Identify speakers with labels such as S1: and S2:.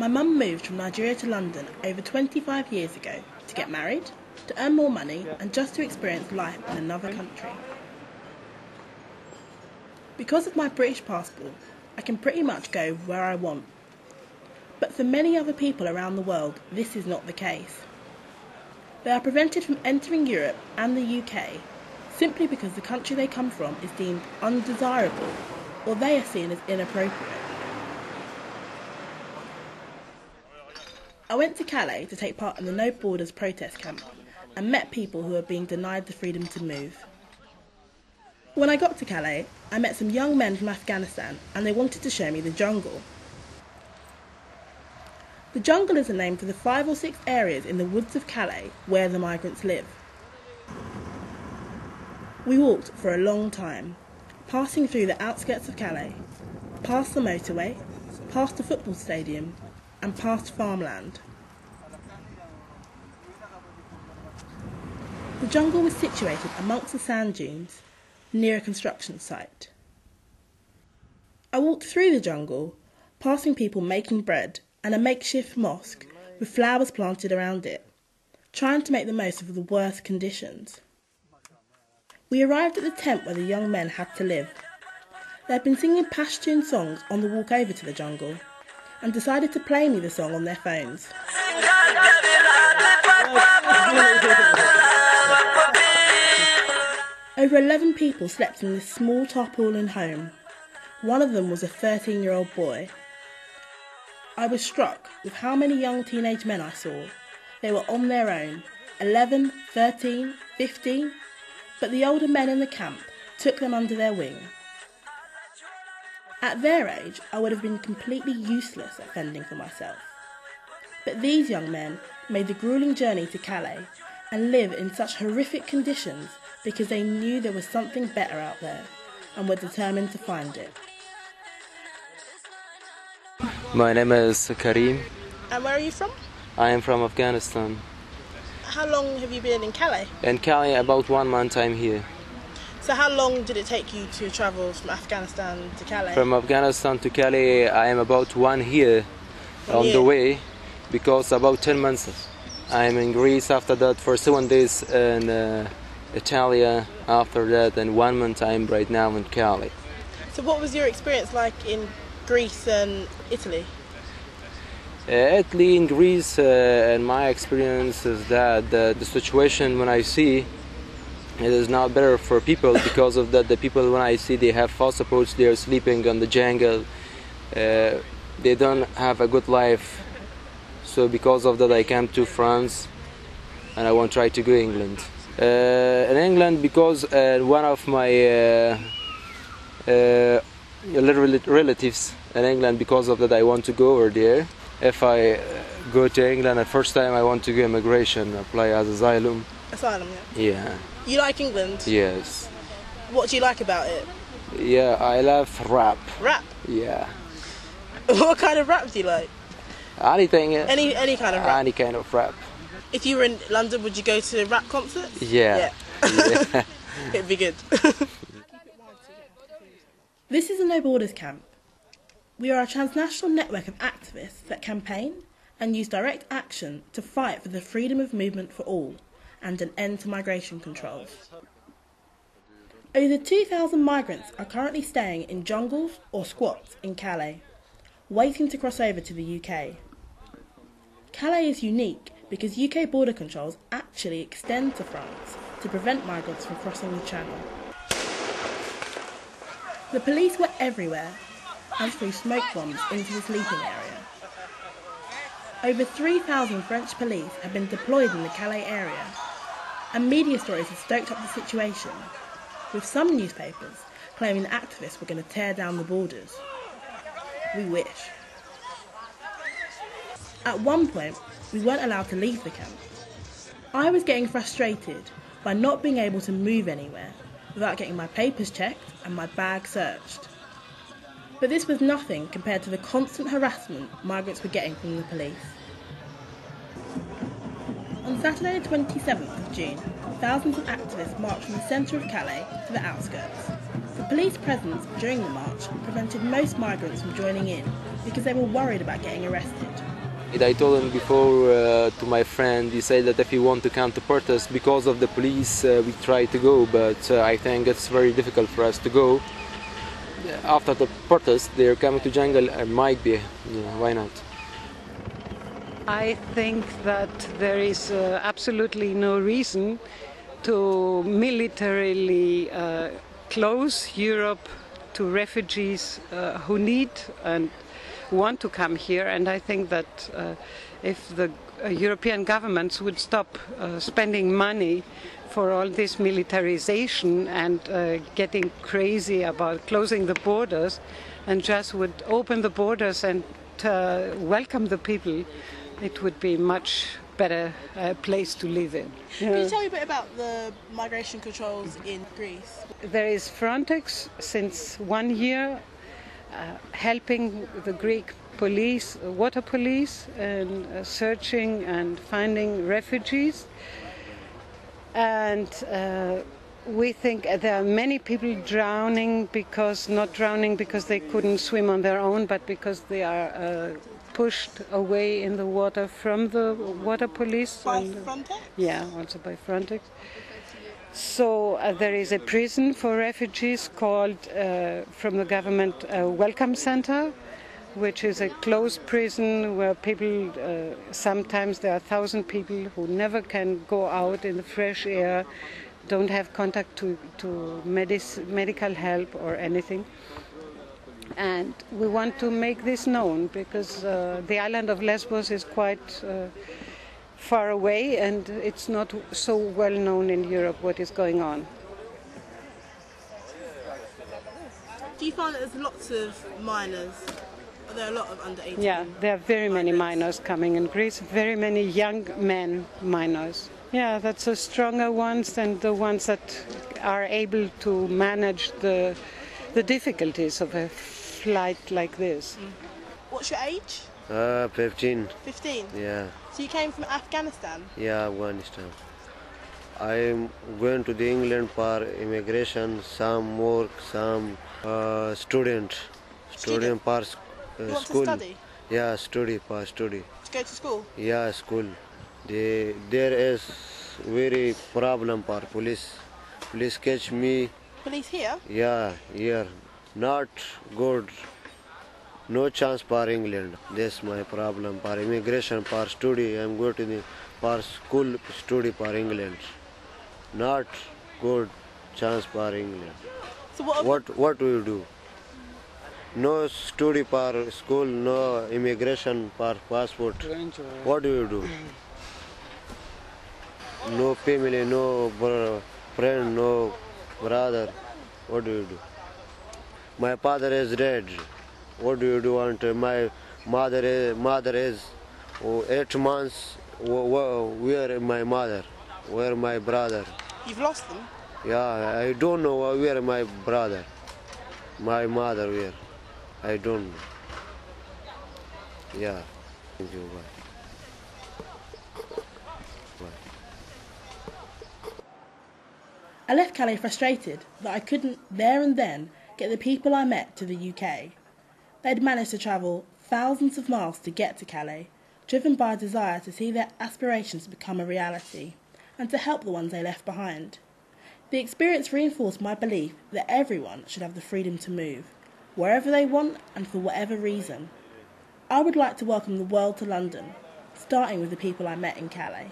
S1: My mum moved from Nigeria to London over 25 years ago to get married, to earn more money and just to experience life in another country. Because of my British passport, I can pretty much go where I want. But for many other people around the world, this is not the case. They are prevented from entering Europe and the UK simply because the country they come from is deemed undesirable or they are seen as inappropriate. I went to Calais to take part in the No Borders protest camp and met people who were being denied the freedom to move. When I got to Calais, I met some young men from Afghanistan and they wanted to show me the jungle. The jungle is a name for the 5 or 6 areas in the woods of Calais where the migrants live. We walked for a long time, passing through the outskirts of Calais, past the motorway, past the football stadium, and past farmland. The jungle was situated amongst the sand dunes, near a construction site. I walked through the jungle, passing people making bread and a makeshift mosque with flowers planted around it, trying to make the most of the worst conditions. We arrived at the tent where the young men had to live. They had been singing Pashtun songs on the walk over to the jungle and decided to play me the song on their phones. Over 11 people slept in this small tarpaulin home. One of them was a 13-year-old boy. I was struck with how many young teenage men I saw. They were on their own, 11, 13, 15, but the older men in the camp took them under their wing. At their age, I would have been completely useless at fending for myself. But these young men made the gruelling journey to Calais and live in such horrific conditions because they knew there was something better out there and were determined to find it.
S2: My name is Karim.
S1: And where are you from?
S2: I am from Afghanistan.
S1: How long have you been in Calais?
S2: In Calais, about 1 month I'm here.
S1: So how long did it take you to travel from Afghanistan to Calais?
S2: From Afghanistan to Calais, I am about 1 year on the way, because about 10 months. I am in Greece after that for 7 days in Italy after that, and 1 month I am right now in Calais.
S1: So what was your experience like in Greece and Italy?
S2: Italy and Greece, and my experience is that the situation when I see it is not better for people because of that. The people when I see they have false supports, they are sleeping on the jungle, they don't have a good life. So because of that I came to France and I want to try to go to England. In England because one of my relatives in England, because of that I want to go over there. If I go to England the first time I want to go immigration, apply as asylum.
S1: Asylum, yeah?
S2: Yeah.
S1: You like England?
S2: Yes.
S1: What do you like about it?
S2: Yeah, I love rap.
S1: Rap?
S2: Yeah.
S1: What kind of rap do you like?
S2: Anything.
S1: Any kind of rap?
S2: Any kind of rap.
S1: If you were in London, would you go to rap concerts?
S2: Yeah. Yeah.
S1: It'd be good. This is a No Borders camp. We are a transnational network of activists that campaign and use direct action to fight for the freedom of movement for all and an end to migration controls. Over 2,000 migrants are currently staying in jungles or squats in Calais, waiting to cross over to the UK. Calais is unique because UK border controls actually extend to France to prevent migrants from crossing the channel. The police were everywhere and threw smoke bombs into the sleeping area. Over 3,000 French police have been deployed in the Calais area, and media stories have stoked up the situation, with some newspapers claiming that activists were going to tear down the borders. We wish. At one point, we weren't allowed to leave the camp. I was getting frustrated by not being able to move anywhere without getting my papers checked and my bag searched. But this was nothing compared to the constant harassment migrants were getting from the police. On Saturday the 27th of June, thousands of activists marched from the centre of Calais to the outskirts. The police presence during the march prevented most migrants from joining in because they were worried about getting arrested.
S2: I told him before to my friend, he said that if he want to come to protest because of the police, we try to go, but I think it's very difficult for us to go. After the protest, they're coming to jungle, might be, why not?
S3: I think that there is absolutely no reason to militarily close Europe to refugees who need and want to come here, and I think that if the European governments would stop spending money for all this militarization and getting crazy about closing the borders and just would open the borders and welcome the people, it would be much better place to live in.
S1: Can you tell me a bit about the migration controls in Greece?
S3: There is Frontex since 1 year helping the Greek police, water police, and searching and finding refugees. And we think there are many people drowning not drowning because they couldn't swim on their own, but because they are pushed away in the water from the water police.
S1: By Frontex?
S3: Yeah, also by Frontex. So there is a prison for refugees called, from the government, Welcome Center, which is a closed prison where people, sometimes there are 1,000 people who never can go out in the fresh air, don't have contact to medical help or anything. And we want to make this known because the island of Lesbos is quite far away and it's not so well known in Europe what is going on.
S1: Do you find that there's lots of minors? Are there a lot of under 18?
S3: Yeah, there are very many minors coming in Greece, very many young men minors. Yeah, that's the stronger ones than the ones that are able to manage the difficulties of a flight like this.
S1: What's your age?
S4: 15.
S1: 15?
S4: Yeah.
S1: So you came from Afghanistan?
S4: Yeah, Afghanistan. I'm going to the England for immigration, some work, some student for
S1: You want
S4: school.
S1: to study?
S4: Yeah, study.
S1: To go to school?
S4: Yeah, school. There is very problem for police. Police catch me.
S1: Police here?
S4: Yeah, here. Not good. No chance for England. That's my problem. For immigration, for study, I'm going to for school study for England. Not good chance for England.
S1: So
S4: What do you do? No study for school, no immigration for passport. What do you do? No family, no friend, no brother. What do you do? My father is dead. What do you do until my mother is 8 months? Where is my mother? Where my brother?
S1: You've lost them?
S4: Yeah, I don't know where my brother, my mother where. I don't know. Yeah. Thank you. Bye.
S1: I left Calais frustrated that I couldn't, there and then, get the people I met to the UK. They'd managed to travel thousands of miles to get to Calais, driven by a desire to see their aspirations become a reality, and to help the ones they left behind. The experience reinforced my belief that everyone should have the freedom to move, wherever they want and for whatever reason. I would like to welcome the world to London, starting with the people I met in Calais.